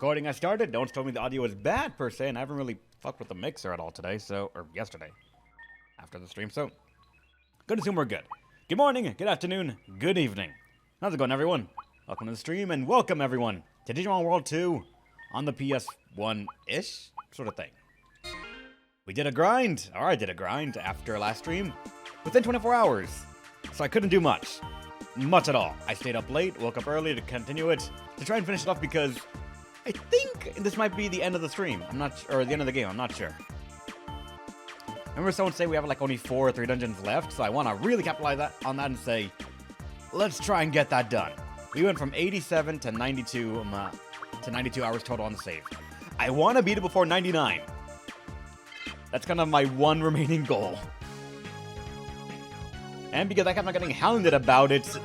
Recording has started. No one's told me the audio is bad per se, and I haven't really fucked with the mixer at all today, or yesterday, after the stream, so good to assume we're good. Good morning, good afternoon, good evening. How's it going, everyone? Welcome to the stream, and welcome, everyone, to Digimon World 2 on the PS1-ish sort of thing. We did a grind, or I did a grind after last stream, within 24 hours, so I couldn't do much at all. I stayed up late, woke up early to continue it, to try and finish it off because I think this might be the end of the stream. Or the end of the game, I'm not sure. I remember someone say we have like only 4 or 3 dungeons left, so I want to really capitalize on that and say, let's try and get that done. We went from 87 to 92 hours total on the save. I want to beat it before 99. That's kind of my one remaining goal. And because I kept on getting hounded about it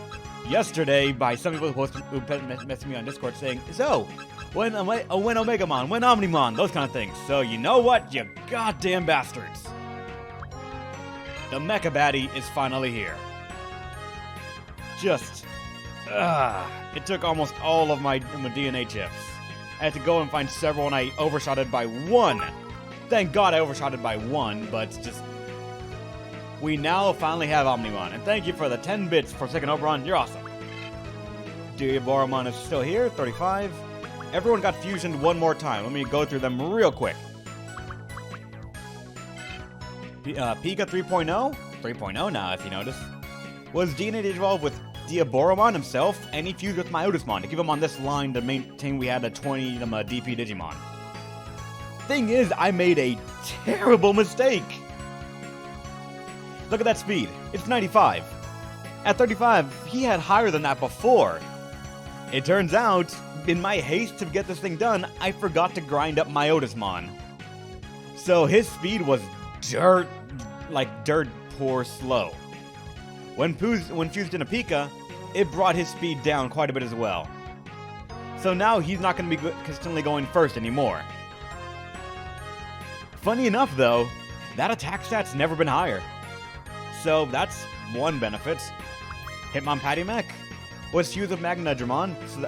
yesterday by some people who messaged me on Discord saying, so, when Omegamon, when Omnimon, those kind of things. So you know what, you goddamn bastards. The Mecha Baddie is finally here. It took almost all of my DNA chips. I had to go and find several and I overshot it by 1. Thank God I overshot it by 1, but just... We now finally have Omnimon, and thank you for the 10 bits for second Oberon, you're awesome. Diaboromon is still here, 35. Everyone got fusioned one more time. Let me go through them real quick. Pika 3.0? 3.0 now, if you notice. Was DNA evolved with Diaboromon himself, and he fused with Myotismon to keep him on this line to maintain we had a 20 DP Digimon. Thing is, I made a terrible mistake. Look at that speed. It's 95. At 35, he had higher than that before. It turns out, in my haste to get this thing done, I forgot to grind up Myotismon. So his speed was dirt poor slow. When fused into Pika, it brought his speed down quite a bit as well. So now he's not going to be consistently going first anymore. Funny enough though, that attack stat's never been higher. So that's one benefit. Hitmonpaddymech was fused with Magnadramon, so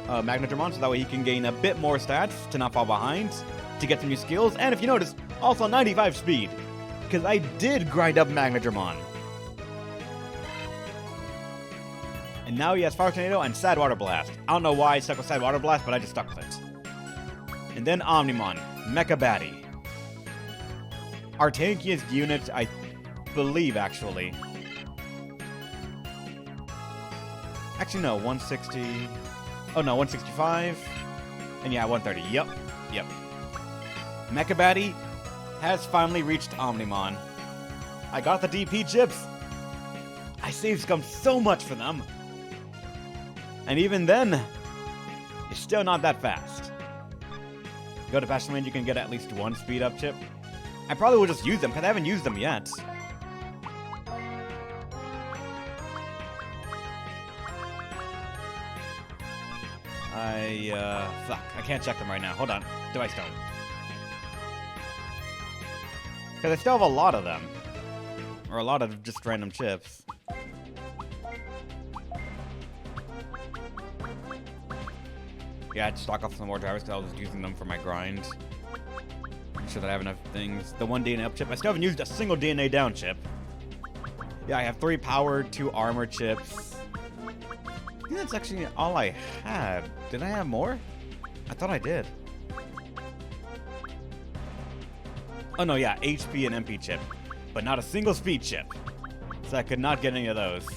that way he can gain a bit more stats to not fall behind, to get some new skills, and if you notice, also 95 speed, because I did grind up Magnadramon. And now he has Fire Tornado and Sad Water Blast. I don't know why I stuck with Sad Water Blast, but I just stuck with it. And then Omnimon, Mecha Baddie. Our tankiest unit, I believe, actually. Actually, no, 160. Oh, no, 165. And yeah, 130. Yep. Mecha Baddie has finally reached Omnimon. I got the DP chips. I saved Scum so much for them. And even then, it's still not that fast. Go to Passion Land, you can get at least 1 speed up chip. I probably will just use them, because I haven't used them yet. Fuck, I can't check them right now. Hold on. Device Stone. Because I still have a lot of them. Or a lot of just random chips. Yeah, I had to stock off some more drivers because I was using them for my grind. Make sure that I have enough things. The 1 DNA up chip. I still haven't used a single DNA down chip. Yeah, I have 3 power, 2 armor chips. I think that's actually all I had. Did I have more? I thought I did. Oh no, yeah, HP and MP chip. But not a single speed chip. So I could not get any of those.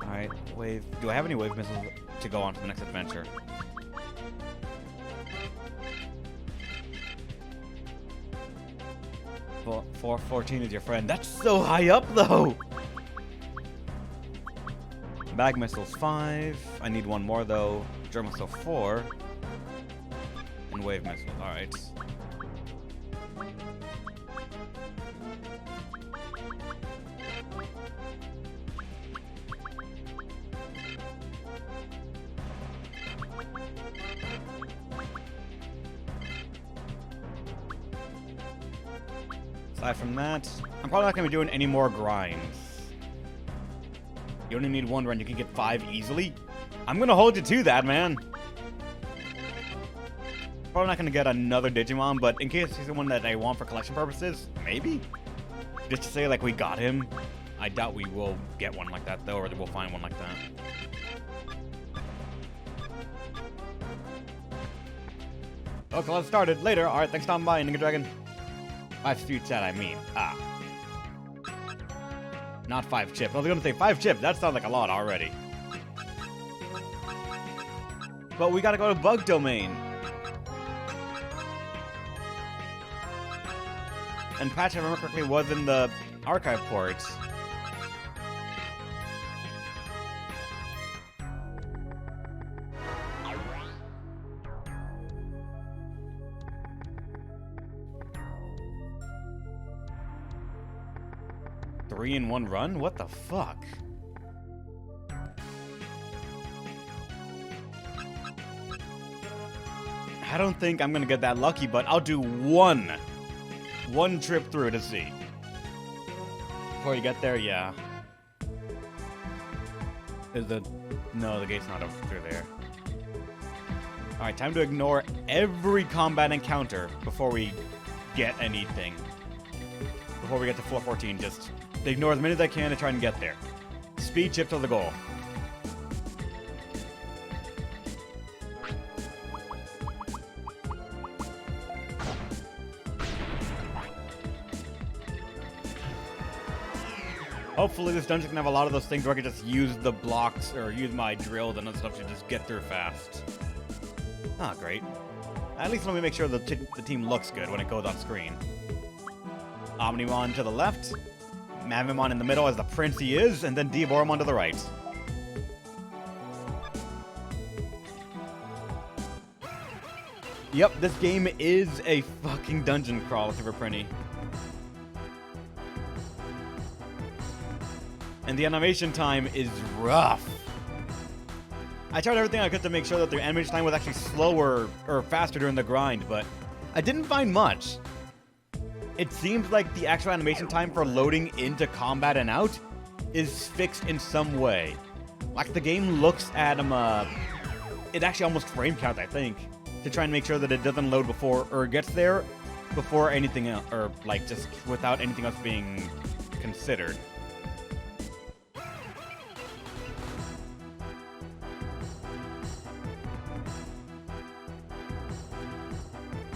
Alright, wave. Do I have any wave missiles to go on to the next adventure? Well, 414 is your friend. That's so high up, though! Bag missiles 5. I need 1 more, though. Germ missile 4. And wave missiles. Alright. Aside from that, I'm probably not going to be doing any more grinds. You only need 1 run, you can get 5 easily. I'm gonna hold you to that, man. Probably not gonna get another Digimon, but in case he's the one that I want for collection purposes, maybe? Just to say, like, we got him. I doubt we will get one like that, though, or we'll find one like that. Okay, let's start it later. Alright, thanks for stopping by, Ninja Dragon. 5 street chat, I mean. Ah. Not 5 chips. I was gonna say 5 chips. That sounds like a lot already. But we gotta go to Bug Domain. And Patch, if I remember correctly, was in the archive ports. Three in 1 run? What the fuck? I don't think I'm gonna get that lucky, but I'll do one trip through to see. Before you get there, yeah. No, the gate's not over through there. Alright, time to ignore every combat encounter before we get anything. Before we get to 414, just ignore as many as I can to try and get there. Speed chip to the goal. Hopefully this dungeon can have a lot of those things where I can just use the blocks or use my drills and other stuff to just get through fast. Ah, great. At least let me make sure the team looks good when it goes on screen. Omnimon to the left, Mavimon in the middle as the prince he is, and then Diaboromon to the right. Yep, this game is a fucking dungeon crawl, Super Prinny. And the animation time is rough. I tried everything I could to make sure that the animation time was actually slower or faster during the grind, but I didn't find much. It seems like the actual animation time for loading into combat and out is fixed in some way. Like the game looks at it actually almost frame counts, I think, to try and make sure that it doesn't load before or gets there before anything else, or like just without anything else being considered.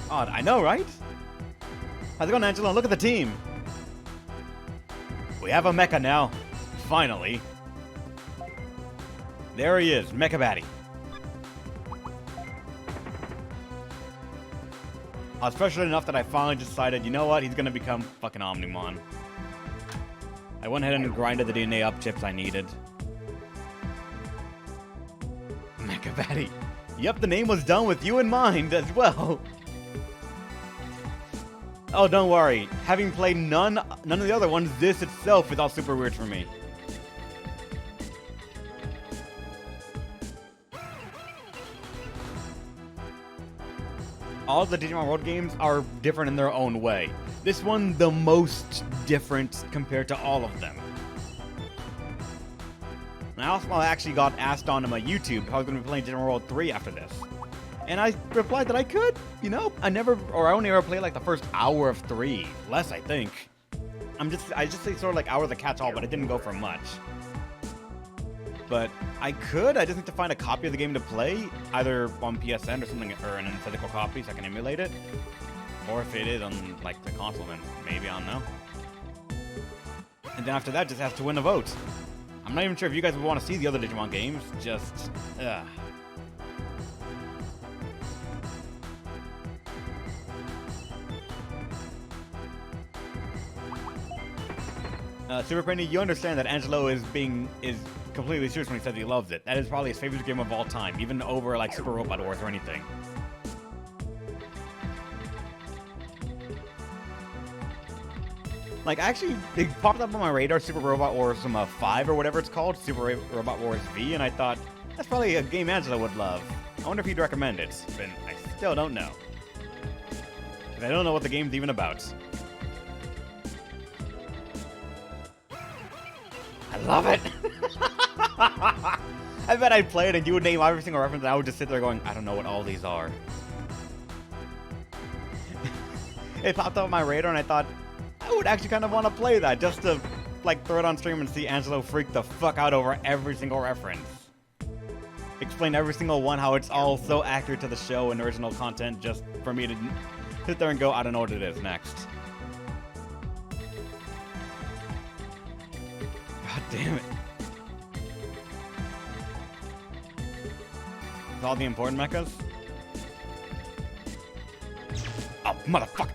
Odd, I know, right? How's it going, Angelo? Look at the team. We have a mecha now. Finally. There he is, Mecha Batty. I was frustrated enough that I finally decided, you know what? He's gonna become fucking Omnimon. I went ahead and grinded the DNA up chips I needed. Mecha Batty. Yep, the name was done with you in mind as well. Oh, don't worry. Having played none of the other ones, this itself is all super weird for me. All the Digimon World games are different in their own way. This one, the most different compared to all of them. And I also actually got asked on my YouTube if I was going to be playing Digimon World 3 after this. And I replied that I could, you know, I only ever played like the first hour of 3. Less, I think. I just say sort of like hour of the catch-all, but it didn't go for much. But I just need to find a copy of the game to play, either on PSN or something, or an physical copy so I can emulate it. Or if it is on like the console, then maybe, I don't know. And then after that, just have to win a vote. I'm not even sure if you guys would want to see the other Digimon games, just, Super Prinny, you understand that Angelo is completely serious when he says he loves it. That is probably his favorite game of all time, even over like Super Robot Wars or anything. Like, actually, it popped up on my radar, Super Robot Wars 5 or whatever it's called, Super Robot Wars V, and I thought, that's probably a game Angelo would love. I wonder if he'd recommend it, but I still don't know. Because I don't know what the game's even about. I love it! I bet I'd play it and you would name every single reference and I would just sit there going, I don't know what all these are. It popped up on my radar and I thought, I would actually kind of want to play that just to, like, throw it on stream and see Angelo freak the fuck out over every single reference. Explain every single one, how it's all so accurate to the show and original content, just for me to sit there and go, I don't know what it is next. God damn it. With all the important mechas? Oh, motherfucker!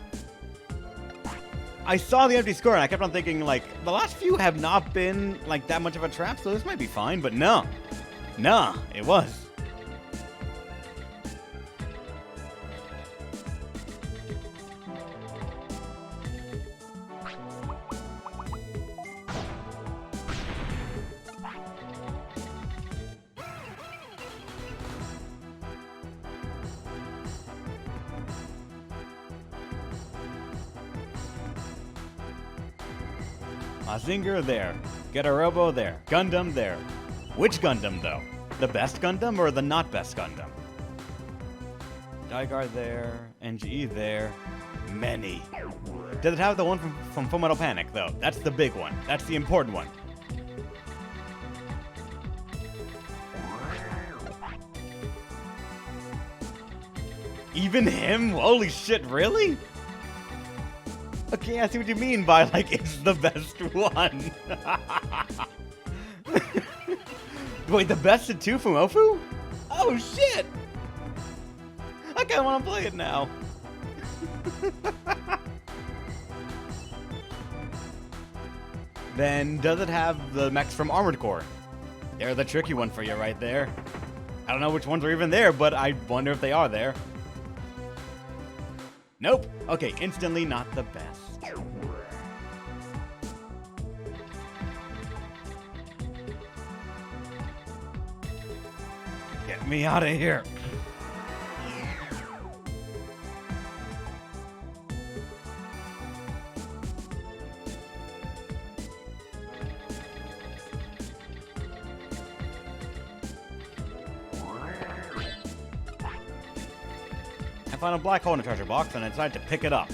I saw the empty score and I kept on thinking, like, the last few have not been, like, that much of a trap, so this might be fine, but no. Nah, it was. Mazinger there. Gettarobo there. Gundam there. Which Gundam, though? The best Gundam or the not best Gundam? Daigar there. NGE there. Many. Does it have the one from Fullmetal Panic, though? That's the big one. That's the important one. Even him? Holy shit, really? Okay, I see what you mean by, like, it's the best one. Wait, the best of two from Ofu? Oh, shit! I kinda wanna play it now. Then, does it have the mechs from Armored Core? They're the tricky one for you right there. I don't know which ones are even there, but I wonder if they are there. Nope. Okay, instantly not the best. Get me out of here. I found a black hole in a treasure box and I decided to pick it up.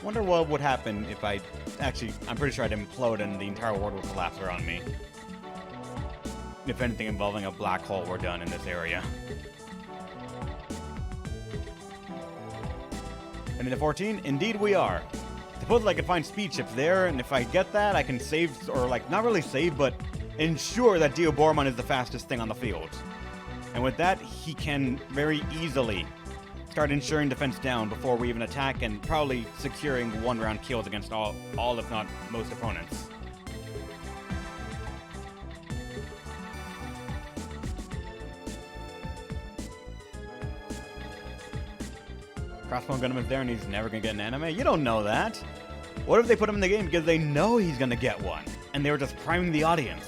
Wonder what would happen if I actually, I'm pretty sure I'd implode and the entire world would collapse around me. If anything involving a black hole were done in this area. And in the 14, indeed we are. Supposedly I can find speed chips there, and if I get that, I can save, or like, not really save, but ensure that Diaboromon is the fastest thing on the field. And with that, he can very easily start ensuring defense down before we even attack, and probably securing one-round kills against all if not most opponents. Crossbone Gundam is there and he's never gonna get an anime? You don't know that. What if they put him in the game because they know he's gonna get one, and they were just priming the audience?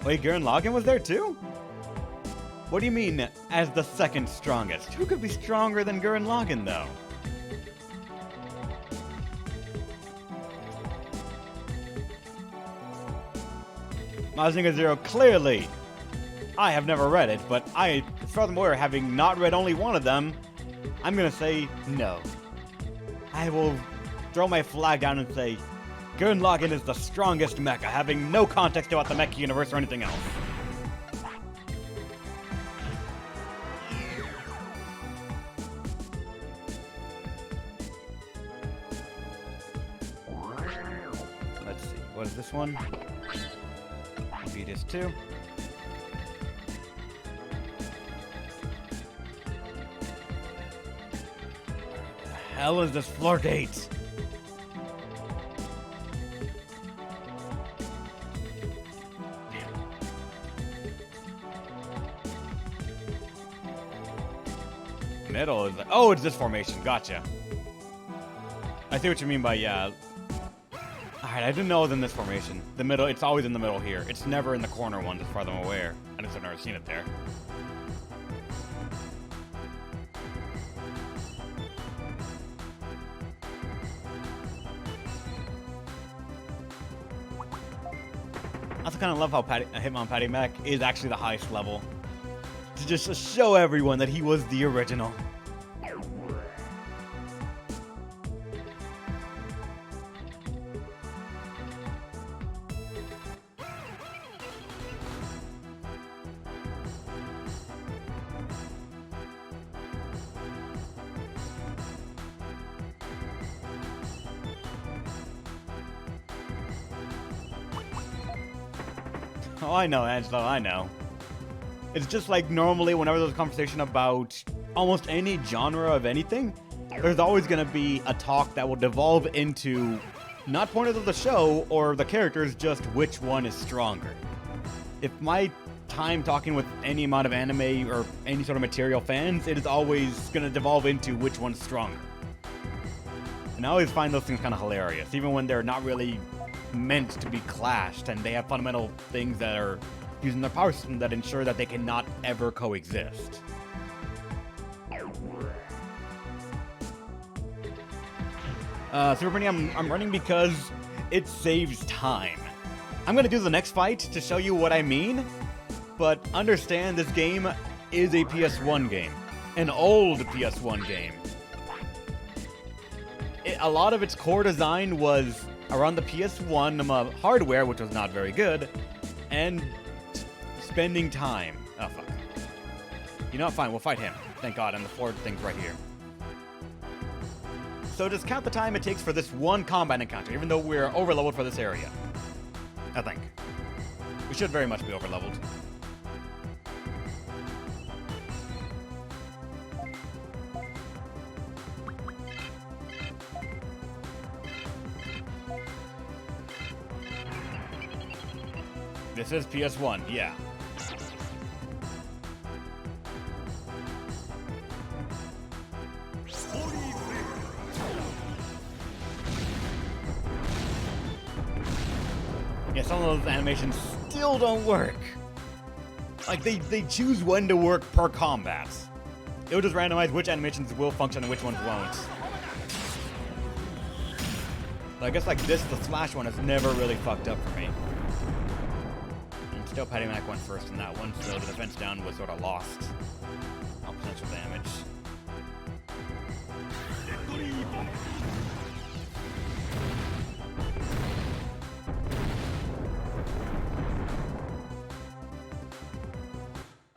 Wait, Gurren Lagann was there too? What do you mean, as the second strongest? Who could be stronger than Gurren Lagann, though? Mazinger Zero, clearly! I have never read it, but as far as I'm aware, having not read only one of them, I'm gonna say no. I will throw my flag down and say, Gurren Lagann is the strongest mecha, having no context about the mecha universe or anything else. Let's see, what is this one? Maybe it is too. What the hell is this floor date? Middle is like, oh, it's this formation. Gotcha. I see what you mean by, yeah. Alright, I didn't know it was in this formation. The middle, it's always in the middle here. It's never in the corner ones as far as I'm aware. I just have never seen it there. also kind of love how Hitmon Mac is actually the highest level. To just show everyone that he was the original. Oh, I know, Angelo, I know. It's just like normally whenever there's a conversation about almost any genre of anything, there's always going to be a talk that will devolve into not pointers of the show or the characters, just which one is stronger. If my time talking with any amount of anime or any sort of material fans, it is always going to devolve into which one's stronger. And I always find those things kind of hilarious, even when they're not really meant to be clashed, and they have fundamental things that are using their power system that ensure that they cannot ever coexist. Super Penny, I'm running because it saves time. I'm gonna do the next fight to show you what I mean, but understand this game is a PS1 game. An old PS1 game. A lot of its core design was around the PS1 hardware, which was not very good, and spending time. Oh, fuck. You know what? Fine, we'll fight him. Thank God, and the forward thing's right here. So just count the time it takes for this one combat encounter, even though we're overleveled for this area. I think. We should very much be overleveled. This is PS1, yeah. Yeah, some of those animations still don't work. Like, they choose when to work per combat. It'll just randomize which animations will function and which ones won't. But I guess like this, the Slash one has never really fucked up for me. Still, Patty Mac went first in that one, so the defense down was sort of lost. All potential damage.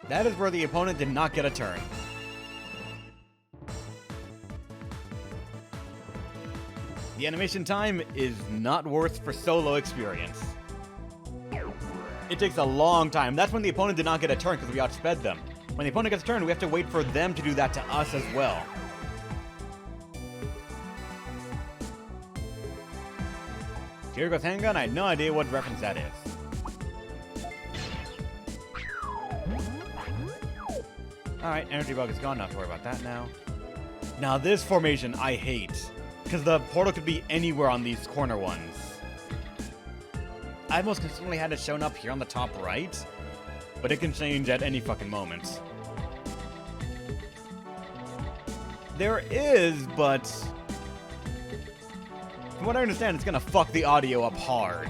That is where the opponent did not get a turn. The animation time is not worth for solo experience. It takes a long time. That's when the opponent did not get a turn because we outsped them. When the opponent gets a turn, we have to wait for them to do that to us as well. Here goes handgun. I had no idea what reference that is. Alright, energy bug is gone. Not to worry about that now. Now this formation I hate, because the portal could be anywhere on these corner ones. I've most consistently had it shown up here on the top right, but it can change at any fucking moment. There is, but from what I understand, it's gonna fuck the audio up hard.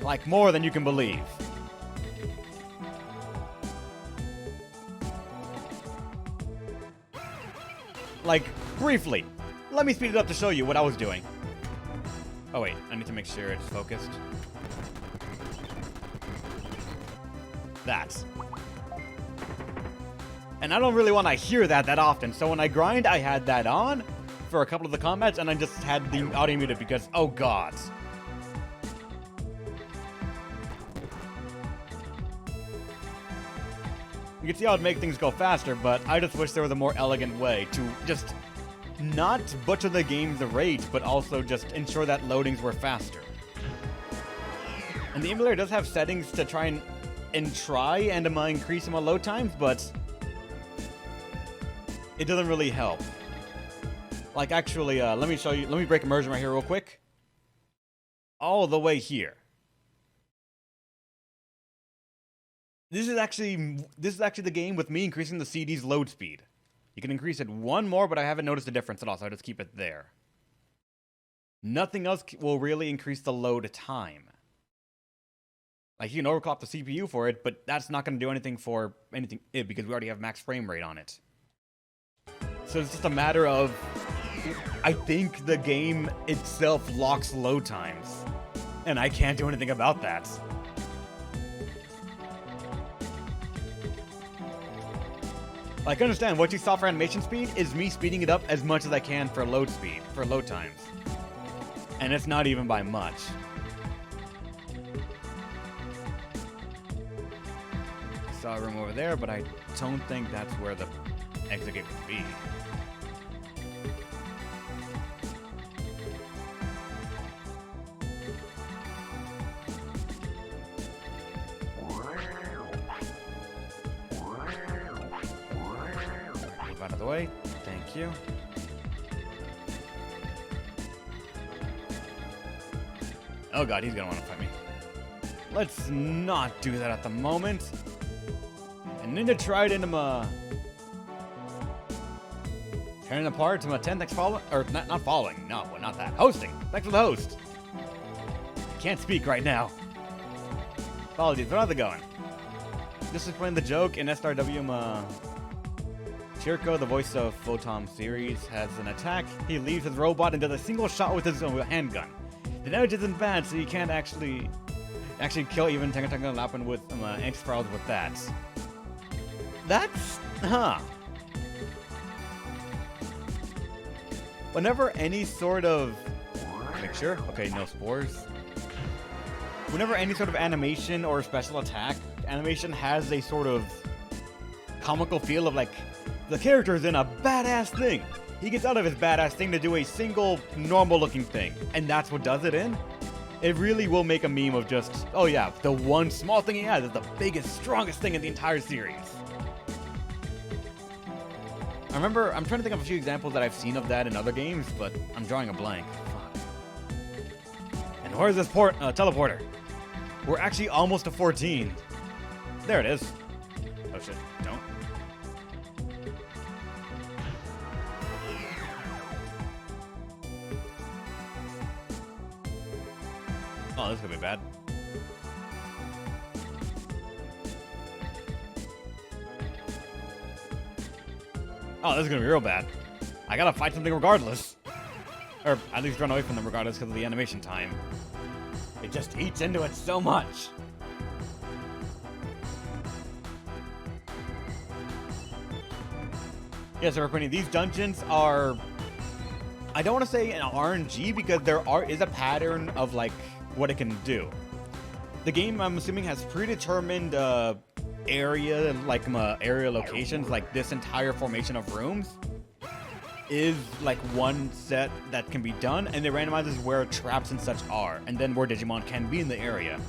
Like, more than you can believe. Like, briefly, let me speed it up to show you what I was doing. Oh wait, I need to make sure it's focused. That. And I don't really want to hear that often, so when I grind, I had that on for a couple of the combats, and I just had the audio muted because, oh god. You can see how it'd make things go faster, but I just wish there was a more elegant way to just not butcher the game's rate, but also just ensure that loadings were faster. And the emulator does have settings to try and increase my load times, but it doesn't really help. Like, actually, let me show you. Let me break immersion right here real quick. All the way here. This is actually the game with me increasing the CD's load speed. You can increase it one more, but I haven't noticed a difference at all, so I just keep it there. Nothing else will really increase the load time. Like, you can overclock the CPU for it, but that's not going to do anything for anything because we already have max frame rate on it. So it's just a matter of, I think the game itself locks load times, and I can't do anything about that. Like, understand, what you saw for animation speed is me speeding it up as much as I can for load speed, for load times. And it's not even by much. I saw a room over there, but I don't think that's where the exit gate would be. Out of the way. Thank you. Oh god, he's gonna want to fight me. Let's not do that at the moment. And Ninja tried into my... Tearing apart to my 10. Thanks for following. Or not following. No, not that. Hosting. Thanks for the host. I can't speak right now. Apologies, but how's it going? Just explain the joke in SRW. Chirko, the voice of Photom series, has an attack. He leaves his robot and does a single shot with his own handgun. The damage isn't bad, so you can't actually kill even Tenga Lappin with X-Files with that. That's... Whenever any sort of... Make sure? Okay, no spores. Whenever any sort of animation or special attack animation has a sort of comical feel of like, the character's in a badass thing. He gets out of his badass thing to do a single normal looking thing. And that's what does it in. It really will make a meme of just, oh yeah, the one small thing he has is the biggest, strongest thing in the entire series. I'm trying to think of a few examples that I've seen of that in other games, but I'm drawing a blank. Fuck. And where's this teleporter? We're actually almost to 14. There it is. Oh shit, don't. Oh, this is gonna be bad. Oh, this is gonna be real bad. I gotta fight something regardless. Or at least run away from them regardless because of the animation time. It just eats into it so much. Yes, Queenie, these dungeons are... I don't want to say an RNG because there is a pattern of like what it can do. The game, I'm assuming, has predetermined area locations. Like this entire formation of rooms is like one set that can be done, and it randomizes where traps and such are, and then where Digimon can be in the area.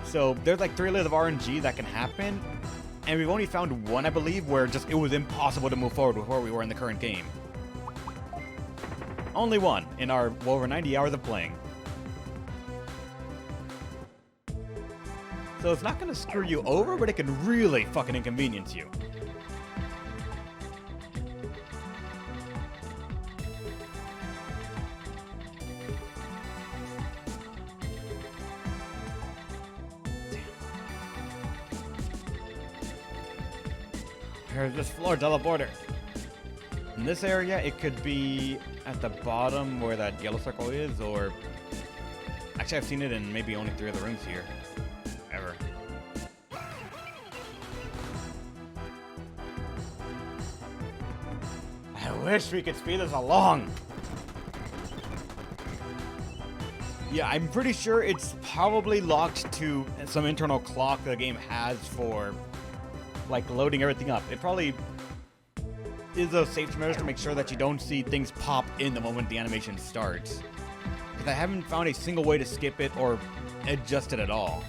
So there's like 3 layers of RNG that can happen, and we've only found one, I believe, where just it was impossible to move forward with where we were in the current game. Only one in our over 90 hours of playing. So it's not going to screw you over, but it can really fucking inconvenience you. There's this floor teleporter. In this area, it could be at the bottom where that yellow circle is, or... Actually, I've seen it in maybe only 3 other rooms here. Ever. I wish we could speed this along. Yeah, I'm pretty sure it's probably locked to some internal clock the game has for, like, loading everything up. It probably is a safety measure to make sure that you don't see things pop in the moment the animation starts. Because I haven't found a single way to skip it or adjust it at all.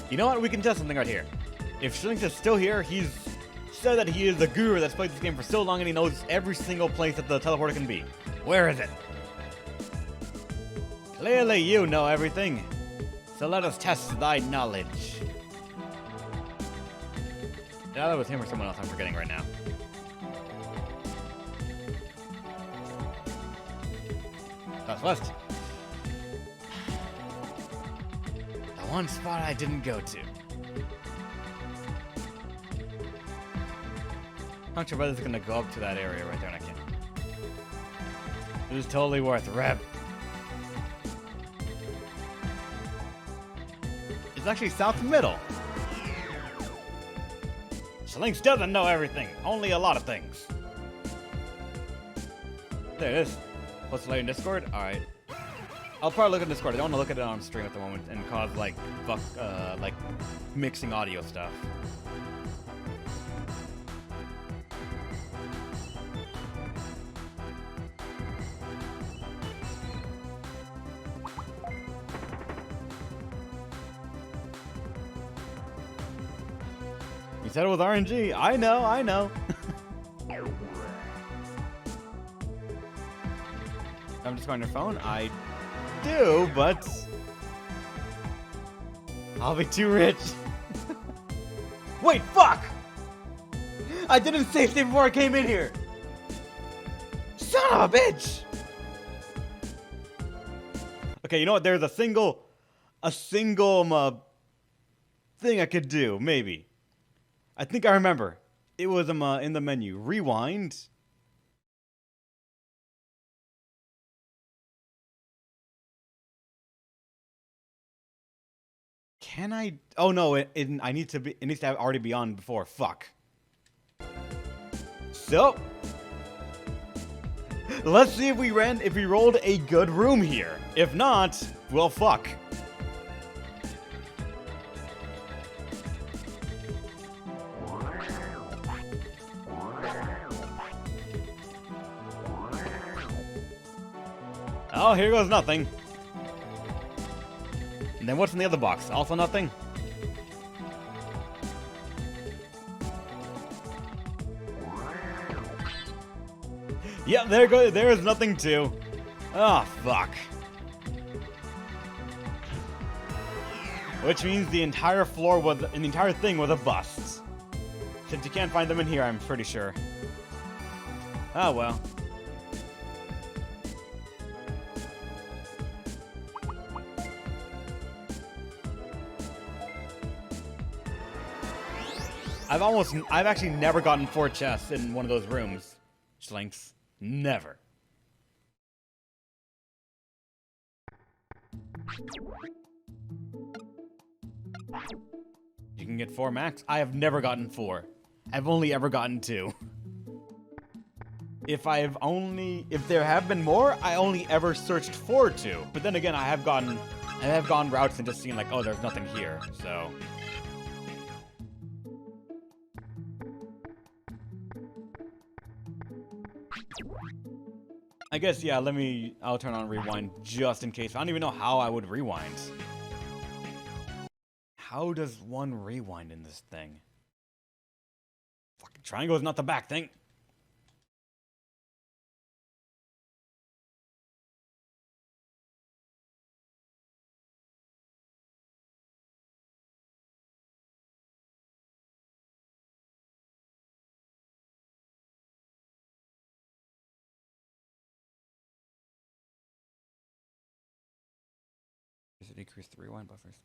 You know what? We can test something right here. If Slinks is still here, he's said that he is the guru that's played this game for so long and he knows every single place that the teleporter can be. Where is it? Clearly you know everything. So let us test thy knowledge. Yeah, that was him or someone else. I'm forgetting right now. Southwest. The one spot I didn't go to. Not sure whether it's gonna go up to that area right there, and I can't. It was totally worth rep. It's actually south middle. Slinks doesn't know everything, only a lot of things. There it is. Post later in Discord? Alright. I'll probably look at Discord. I don't want to look at it on stream at the moment and cause like mixing audio stuff. You said it was RNG. I know, I know. I'm just going to your phone. I do, but I'll be too rich. Wait, fuck! I didn't save before I came in here. Son of a bitch! Okay, you know what? There's a single thing I could do, maybe. I think I remember. It was in the menu. Rewind. Can I? Oh no! It needs to have already be on before. Fuck. So let's see if we rolled a good room here. If not, well, fuck. Oh, here goes nothing. And then what's in the other box? Also nothing? Yep, there is nothing too. Oh, fuck. Which means the entire thing was a bust. Since you can't find them in here, I'm pretty sure. Oh well. I've actually never gotten 4 chests in one of those rooms. Schlinks. Never. You can get 4 max. I have never gotten 4. I've only ever gotten 2. If there have been more, I only ever searched for 2. But then again, I have gone routes and just seen like, oh, there's nothing here. So. I guess, yeah, I'll turn on rewind just in case. I don't even know how I would rewind. How does one rewind in this thing? Fucking triangle is not the back thing. Does it decrease the rewind buffers?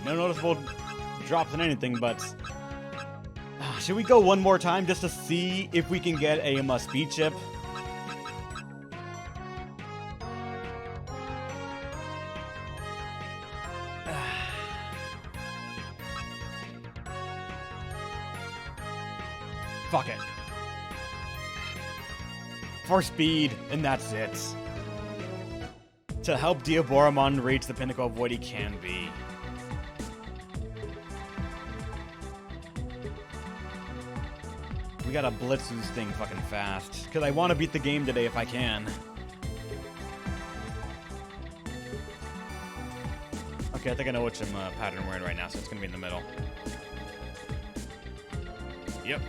No noticeable drops in anything, but should we go one more time just to see if we can get a speed chip? Fuck it. For speed, and that's it. To help Diaboromon reach the pinnacle of what he can be. We gotta blitz this thing fucking fast. Because I want to beat the game today if I can. Okay, I think I know which pattern we're in right now, so it's gonna be in the middle. Yep.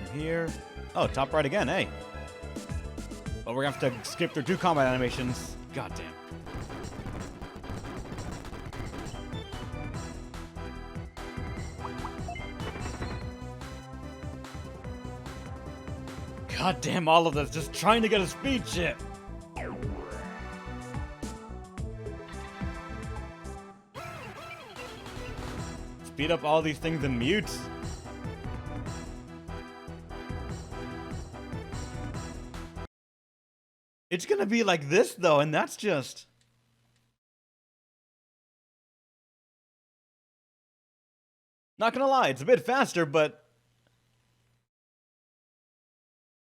From here. Oh, top right again, hey. But we're gonna have to skip through 2 combat animations. God damn. God damn, all of this, just trying to get a speed chip. Speed up all these things and mute. It's gonna be like this though, and that's just... Not gonna lie, it's a bit faster, but...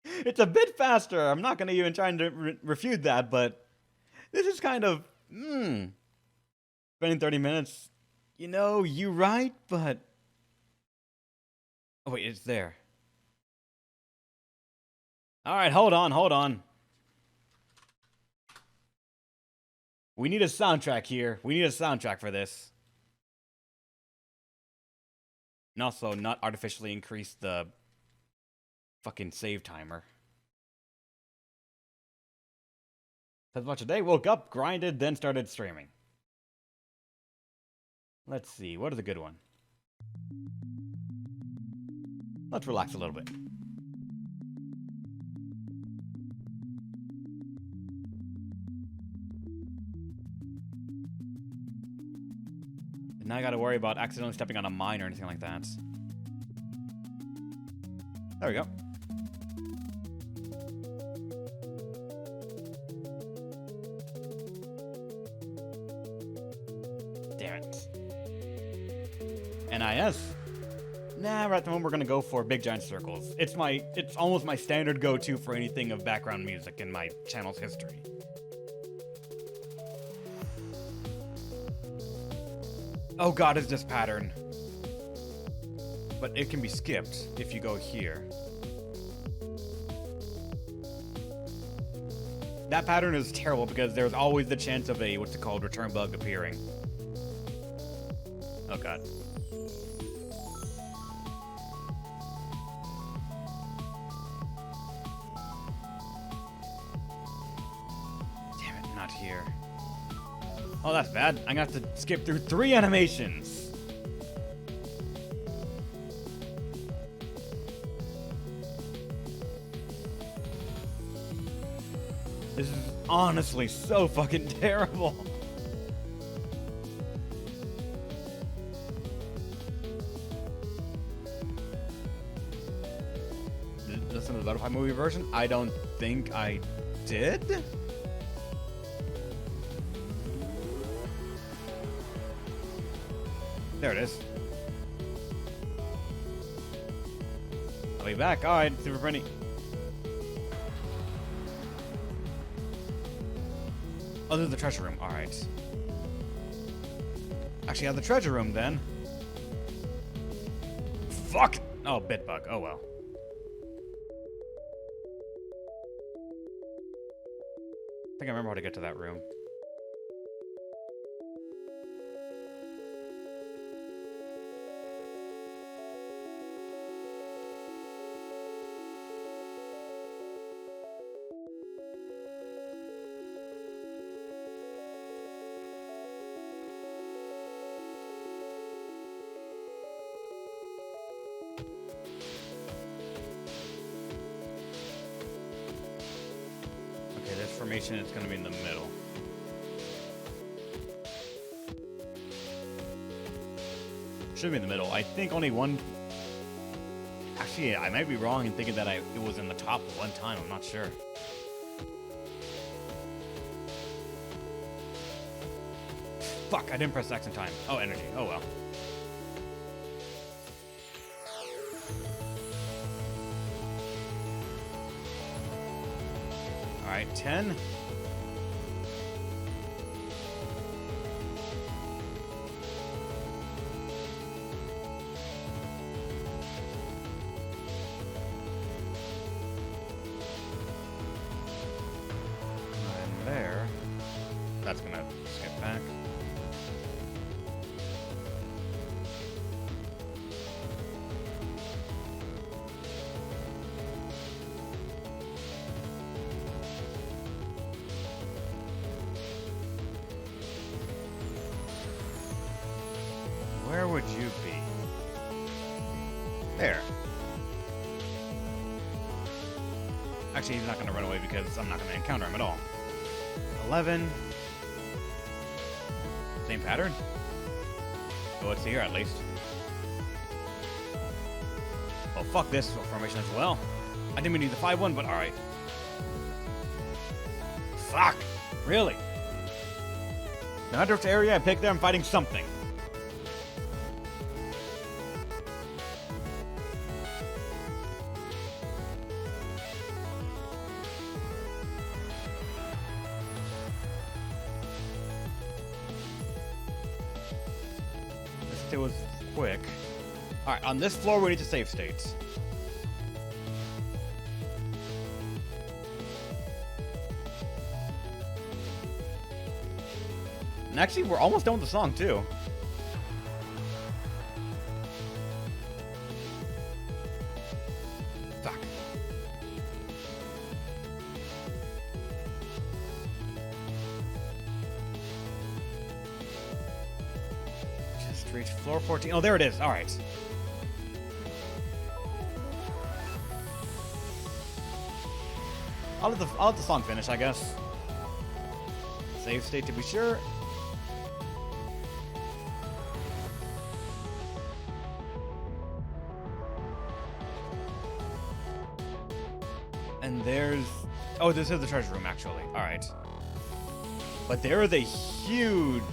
It's a bit faster. I'm not gonna even try to refute that, but... This is kind of... Spending 30 minutes... You know, you right, but... Oh wait, it's there. Alright, hold on. We need a soundtrack here. We need a soundtrack for this. And also, not artificially increase the fucking save timer. That's much a day. Woke up, grinded, then started streaming. Let's see. What is a good one? Let's relax a little bit. And now I gotta worry about accidentally stepping on a mine or anything like that. There we go. Damn it. NIS. Nah, right at the moment we're gonna go for big giant circles. It's almost my standard go-to for anything of background music in my channel's history. Oh god, is this pattern. But it can be skipped if you go here. That pattern is terrible because there's always the chance of a, what's it called, return bug appearing. Oh god. Damn it, not here. Oh, that's bad. I'm gonna have to skip through 3 animations. This is honestly so fucking terrible. Did you listen to the Butterfly movie version? I don't think I did. There it is. I'll be back. Alright, super pretty. Oh, there's the treasure room. Alright. Actually, I have the treasure room then. Fuck! Oh, Bitbug. Oh well. I think I remember how to get to that room. Formation, it's going to be in the middle. Should be in the middle. I think only one... Actually, I might be wrong in thinking that it was in the top one time. I'm not sure. Fuck, I didn't press X in time. Oh, energy. Oh, well. Alright, 10. that's gonna skip back. Where would you be? There. Actually, he's not going to run away because I'm not going to encounter him at all. 11. Same pattern? Oh, it's here at least. Oh, fuck this formation as well. I didn't mean to do the 5-1, but alright. Fuck! Really? No matter which area I pick there, I'm fighting something. It was quick. Alright, on this floor we need to save states. And actually, we're almost done with the song, too. Fuck. Just reach floor 14. Oh, there it is. All right. I'll let the song finish, I guess. Save state to be sure. And there's... Oh, this is the treasure room, actually. All right. But there is a huge...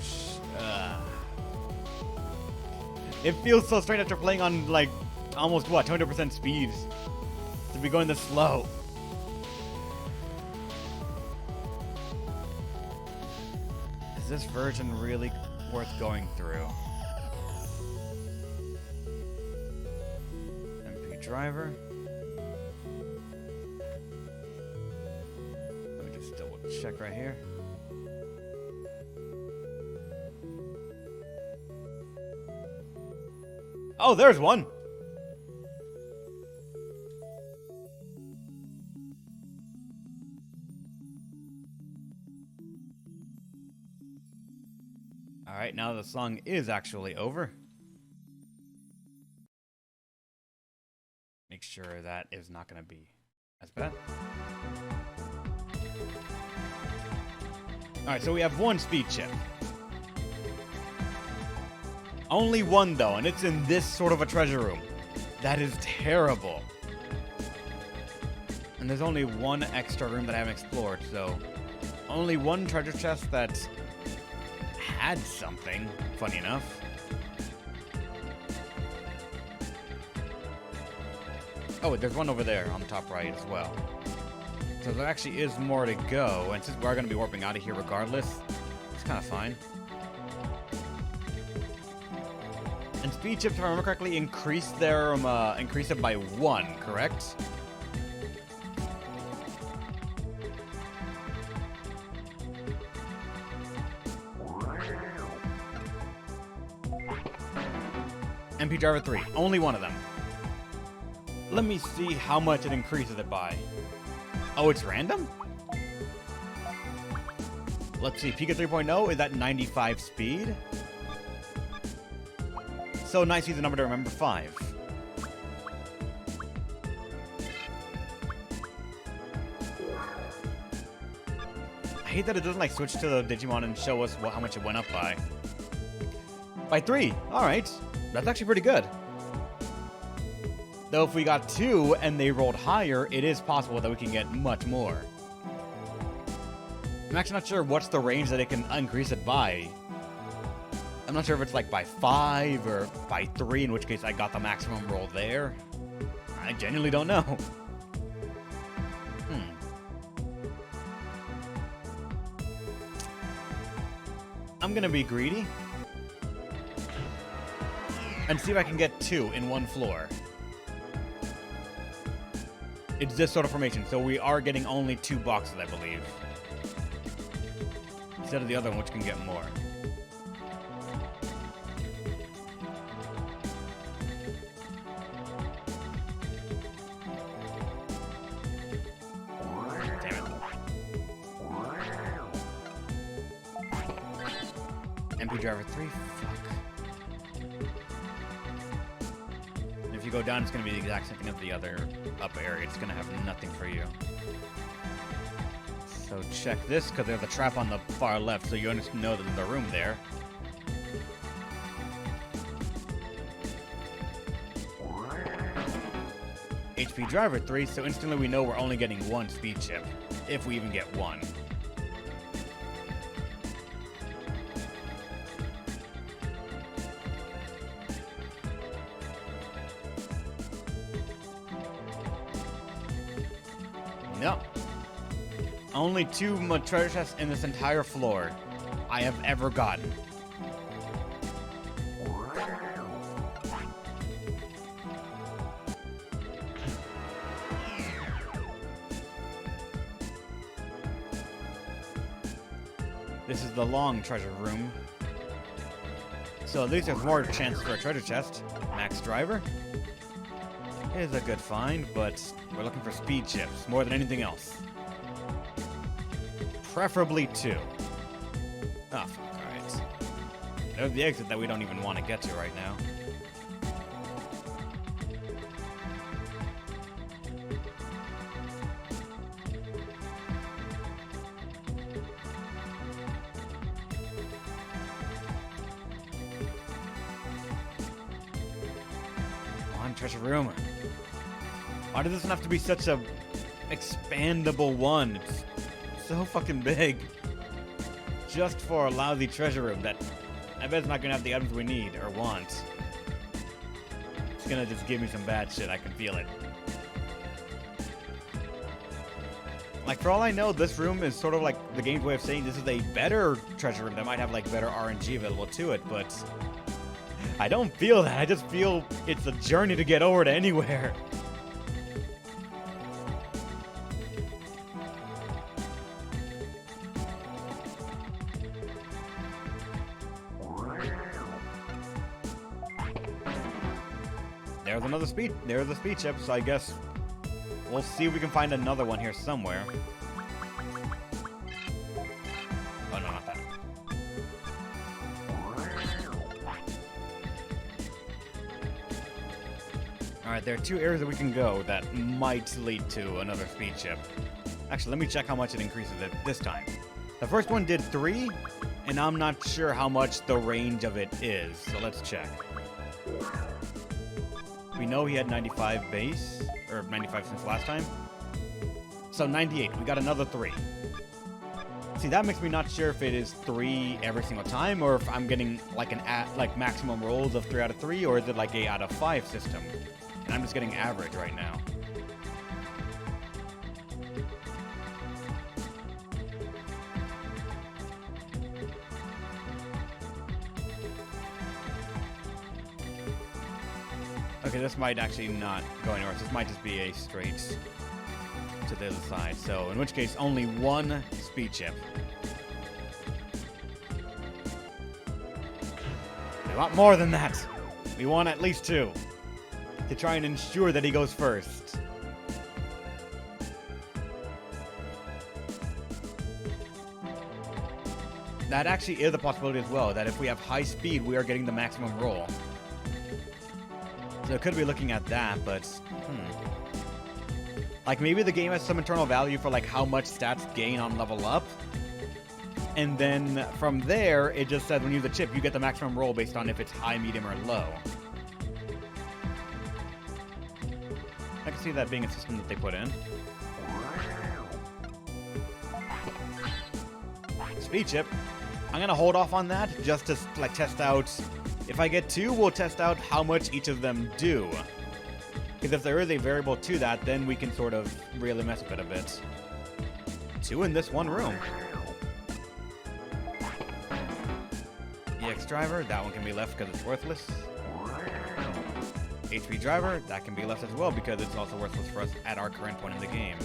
It feels so strange after playing on, like, almost, what, 200% speed to be going this slow. Is this version really worth going through? MP driver. Let me just double check right here. Oh, there's one. All right, now the song is actually over. Make sure that is not going to be as bad. All right, so we have one speed chip. Only one, though, and it's in this sort of a treasure room. That is terrible. And there's only one extra room that I haven't explored, so... Only one treasure chest that had something, funny enough. Oh, there's one over there on the top right as well. So there actually is more to go, and since we are going to be warping out of here regardless, it's kind of fine. And speed chips, if I remember correctly, increase it by 1, correct? MP driver 3, only one of them. Let me see how much it increases it by. Oh, it's random? Let's see, Pika 3.0 is at 95 speed. So nice, the number to remember, 5. I hate that it doesn't like switch to the Digimon and show us how much it went up by. By 3, alright. That's actually pretty good. Though if we got 2 and they rolled higher, it is possible that we can get much more. I'm actually not sure what's the range that it can increase it by. I'm not sure if it's like by 5 or by 3, in which case I got the maximum roll there. I genuinely don't know. I'm gonna be greedy and see if I can get 2 in one floor. It's this sort of formation, so we are getting only 2 boxes, I believe. instead of the other one, which can get more. MP Driver 3? Fuck. And if you go down, it's going to be the exact same thing as the other up area. It's going to have nothing for you. So check this, because there's a trap on the far left, so you understand know that there's a room there. HP Driver 3, so instantly we know we're only getting one speed chip, if we even get one. No. Only 2 treasure chests in this entire floor I have ever gotten. This is the long treasure room. So at least there's more chance for a treasure chest. Max Driver is a good find, but we're looking for speed chips more than anything else. Preferably 2. Oh, fuck, alright. There's the exit that we don't even want to get to right now. One treasure room. Why does this have to be such a expandable one? It's so fucking big. Just for a lousy treasure room that I bet it's not gonna have the items we need or want. It's gonna just give me some bad shit, I can feel it. Like, for all I know, this room is sort of like the game's way of saying this is a better treasure room that might have like better RNG available to it, but I don't feel that. I just feel it's a journey to get over to anywhere. There's a speed chip, so I guess we'll see if we can find another one here somewhere. Oh, no, not that. Alright, there are 2 areas that we can go that might lead to another speed chip. Actually, let me check how much it increases it this time. The first one did 3, and I'm not sure how much the range of it is, so let's check. We know he had 95 base, or 95 since last time. So 98, we got another 3. See, that makes me not sure if it is 3 every single time, or if I'm getting like maximum rolls of 3 out of 3, or is it like a out of 5 system? And I'm just getting average right now. Okay, this might actually not go anywhere. This might just be a straight to the other side. So, in which case, only 1 speed chip. We want more than that. We want at least 2 to try and ensure that he goes first. That actually is a possibility as well, that if we have high speed, we are getting the maximum roll. So could be looking at that, but like maybe the game has some internal value for like how much stats gain on level up, and then from there it just says when you use the chip you get the maximum roll based on if it's high, medium, or low. I can see that being a system that they put in. Speed chip. I'm gonna hold off on that just to like test out. If I get 2, we'll test out how much each of them do. Because if there is a variable to that, then we can sort of really mess with it a bit. 2 in this one room. EX Driver, that one can be left because it's worthless. HP Driver, that can be left as well because it's also worthless for us at our current point in the game.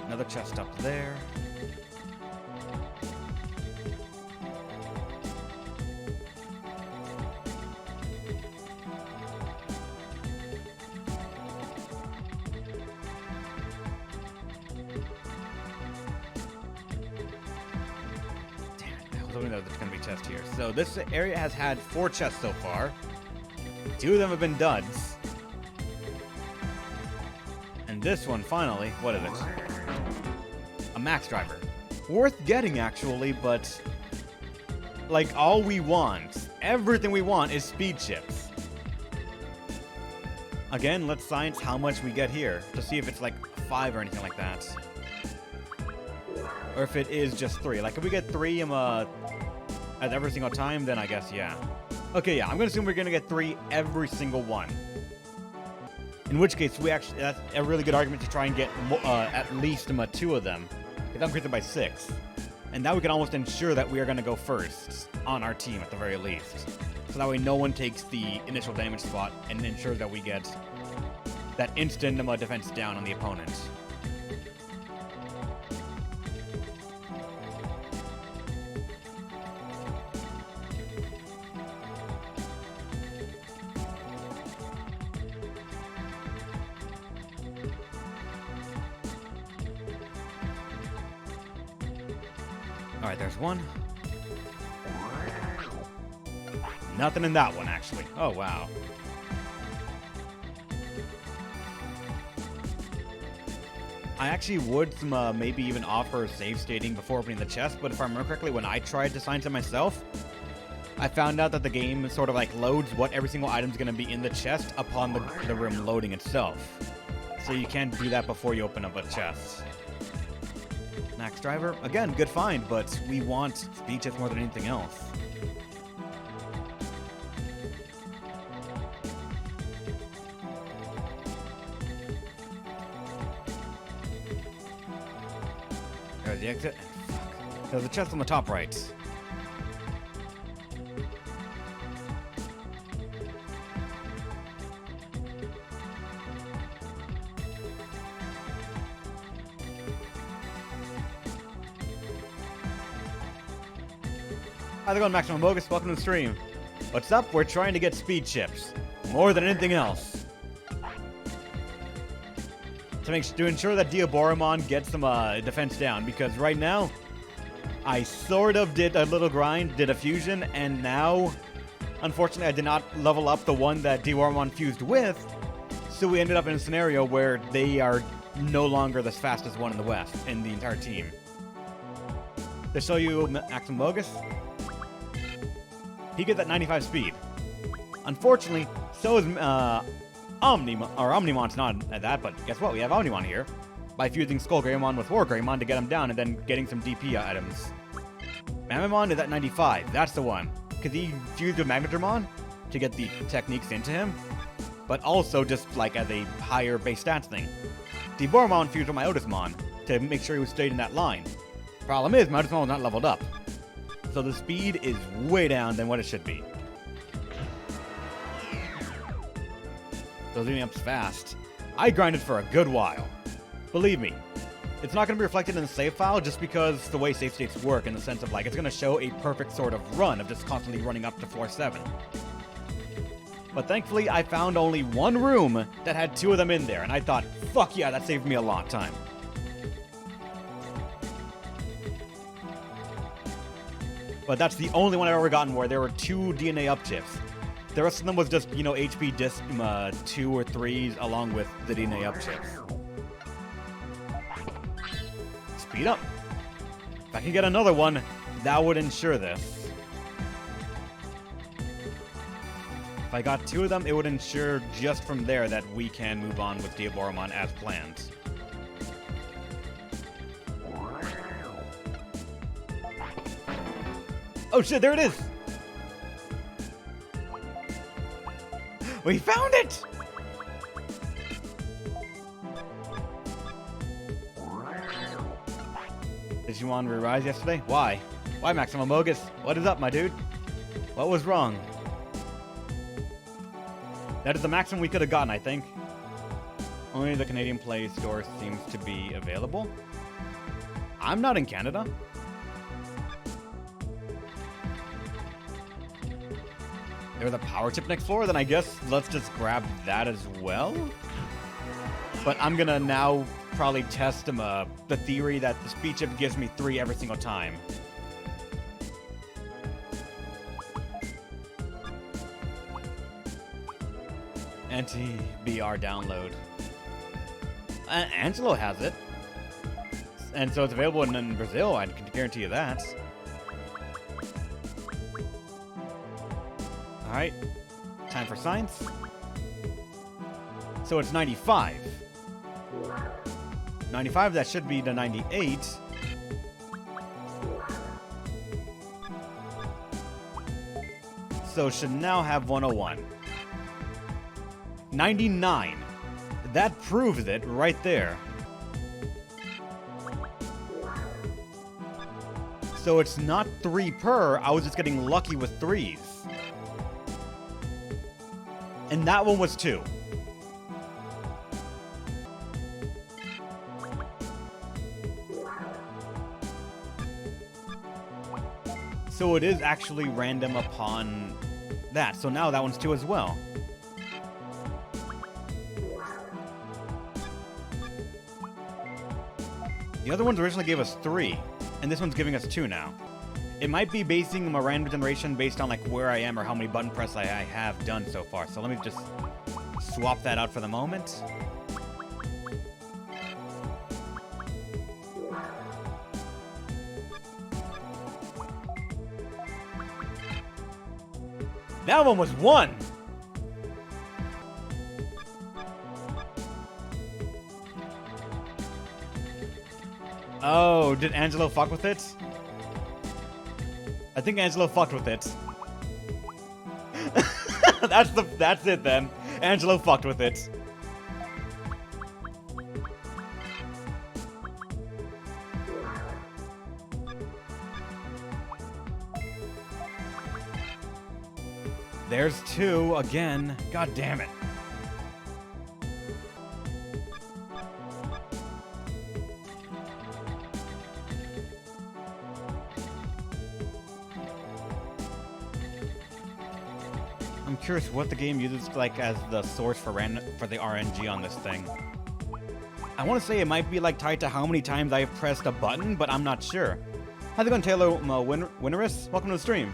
Another chest up there. something that's going to be tested here. So this area has had 4 chests so far. 2 of them have been duds. And this one, finally, what is it? A max driver. Worth getting, actually, but like, all we want, everything we want is speed chips. Again, let's science how much we get here to see if it's like 5 or anything like that. Or if it is just 3. Like, if we get 3 at every single time, then I guess, yeah. Okay, yeah, I'm gonna assume we're gonna get 3 every single one. In which case, that's a really good argument to try and get at least 2 of them. If that increases it by 6. And now we can almost ensure that we are gonna go first on our team at the very least. So that way no one takes the initial damage spot and ensures that we get that instant defense down on the opponent. Alright, there's one. Nothing in that one, actually. Oh, wow. I actually would maybe even offer save stating before opening the chest, but if I remember correctly, when I tried to science it myself, I found out that the game sort of like loads what every single item is going to be in the chest upon the room loading itself. So you can't do that before you open up a chest. Max driver, again, good find, but we want speed chips more than anything else. There's the exit. Fuck. There's a chest on the top right. How's it going, Maximum Bogus? Welcome to the stream. What's up? We're trying to get speed chips. More than anything else. To ensure that Diaboromon gets some defense down, because right now, I sort of did a little grind, did a fusion, and now, unfortunately, I did not level up the one that Diaboromon fused with, so we ended up in a scenario where they are no longer the fastest one in the West, in the entire team. To show you Maximum Bogus, he gets that 95 speed. Unfortunately, so is Omnimon's not at that, but guess what? We have Omnimon here by fusing Skull Greymon with War Greymon to get him down and then getting some DP items. Mamamon is at 95. That's the one. Because he fused with Magnetramon to get the techniques into him, but also just like as a higher base stats thing. Diaboromon fused with my Otismon to make sure he stayed in that line. Problem is, my Otismon was not leveled up. So the speed is way down than what it should be. Those ups fast. I grinded for a good while. Believe me, it's not going to be reflected in the save file just because the way save states work in the sense of like it's going to show a perfect sort of run of just constantly running up to floor 7. But thankfully, I found only one room that had 2 of them in there, and I thought, fuck yeah, that saved me a lot of time. But that's the only one I've ever gotten where there were 2 DNA up chips. The rest of them was just, HP disc 2 or 3s along with the DNA up chips. Speed up. If I can get another one, that would ensure this. If I got 2 of them, it would ensure just from there that we can move on with Diaboromon as planned. Oh shit, there it is! We found it! Did you want to re-rise yesterday? Why? Why, Maximum Bogus? What is up, my dude? What was wrong? That is the maximum we could have gotten, I think. Only the Canadian Play Store seems to be available. I'm not in Canada. There's a power chip next floor, then I guess let's just grab that as well. But I'm gonna now probably test the theory that the speed chip gives me 3 every single time. Anti-BR download. Angelo has it. And so it's available in Brazil, I can guarantee you that. Alright. Time for science. So it's 95. 95, that should be the 98. So should now have 101. 99. That proves it right there. So it's not 3 per, I was just getting lucky with 3s. And that one was 2. So it is actually random upon that. So now that one's 2 as well. The other ones originally gave us 3, and this one's giving us 2 now. It might be basing a random generation based on like where I am or how many button press I have done so far. So let me just swap that out for the moment. That one was 1! Oh, did Angelo fuck with it? I think Angelo fucked with it. That's it then. Angelo fucked with it. There's 2 again. God damn it. I'm curious what the game uses like as the source for the RNG on this thing. I want to say it might be like tied to how many times I've pressed a button, but I'm not sure. How's it going, Taylor Winneris? Welcome to the stream.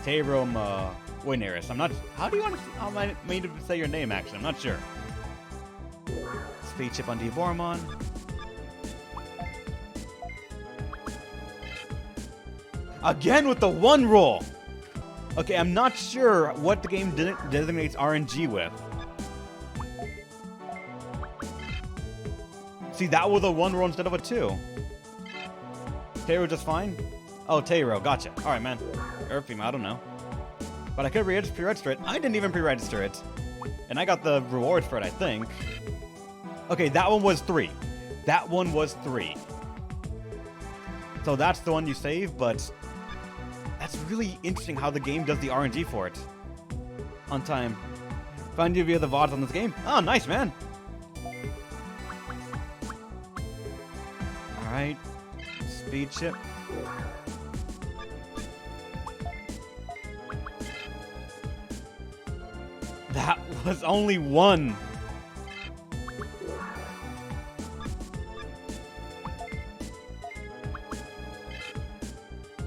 Taylor Winneris. I'm not. How do you want to? How am I made to say your name? Actually, I'm not sure. Speed chip on Diaboromon. Again with the 1 roll. Okay, I'm not sure what the game designates RNG with. See, that was a 1 roll instead of a 2. Taro just fine? Oh, Taro, gotcha. Alright, man. Or female, I don't know. But I could pre-register it. I didn't even pre-register it. And I got the rewards for it, I think. Okay, that one was 3. That one was 3. So that's the one you save, but that's really interesting how the game does the RNG for it. On time. Found you via the VODs on this game. Oh, nice, man. Alright. Speed chip. That was only 1.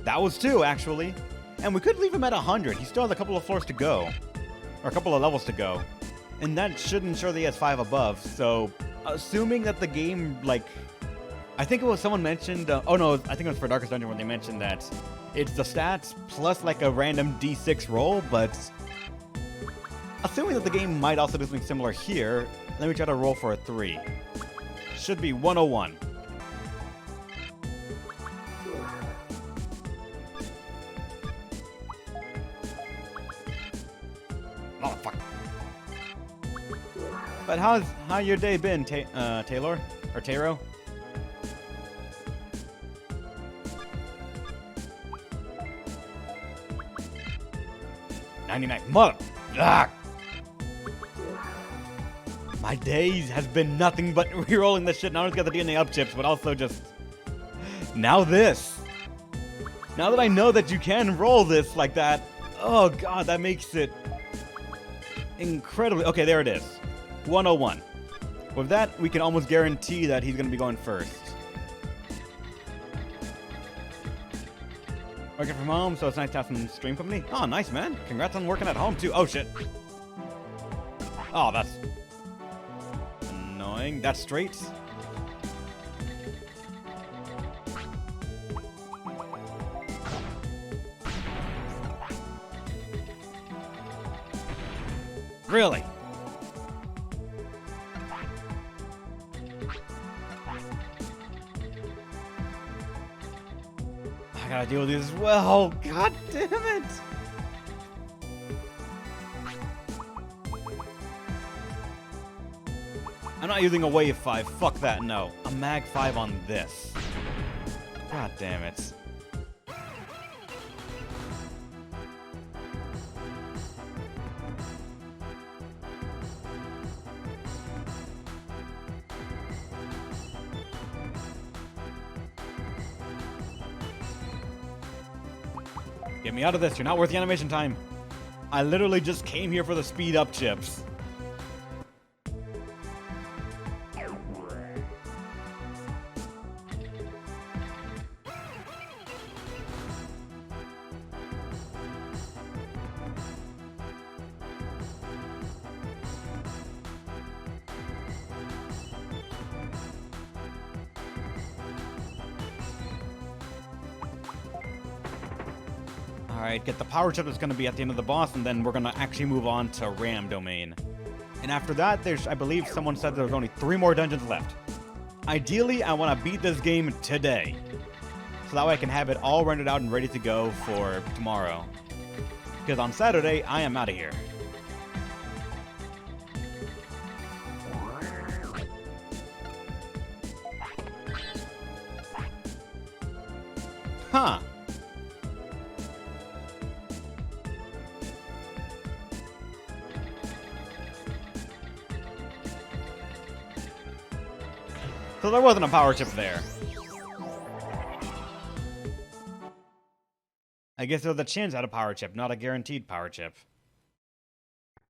That was 2, actually. And we could leave him at 100. He still has a couple of floors to go. Or a couple of levels to go. And that should ensure that he has 5 above. So, assuming that the game, like... I think it was someone mentioned... oh, no. I think it was for Darkest Dungeon where they mentioned that it's the stats plus, like, a random D6 roll. But... assuming that the game might also do something similar here, let me try to roll for a 3. Should be 101. Motherfucker. But how your day been, Taylor? Or Taro? Mother... Ah! My days has been nothing but rerolling this shit. Not only got the DNA up chips, but also just... now this. Now that I know that you can roll this like that, oh god, that makes it incredibly... okay, there it is. 101. With that, we can almost guarantee that he's going to be going first. Working from home, so it's nice to have some stream company. Oh, nice, man. Congrats on working at home, too. Oh, shit. Oh, that's annoying. That's straight. Really? I gotta deal with these as well. God damn it! I'm not using a wave 5. Fuck that, no. A mag 5 on this. God damn it. Get me out of this. You're not worth the animation time. I literally just came here for the speed up chips. Alright, get the power chip that's going to be at the end of the boss, and then we're going to actually move on to Ram Domain. And after that, I believe someone said there's only 3 more dungeons left. Ideally, I want to beat this game today, so that way I can have it all rendered out and ready to go for tomorrow. Because on Saturday, I am out of here. Huh. So there wasn't a power chip there. I guess there was a chance at a power chip, not a guaranteed power chip.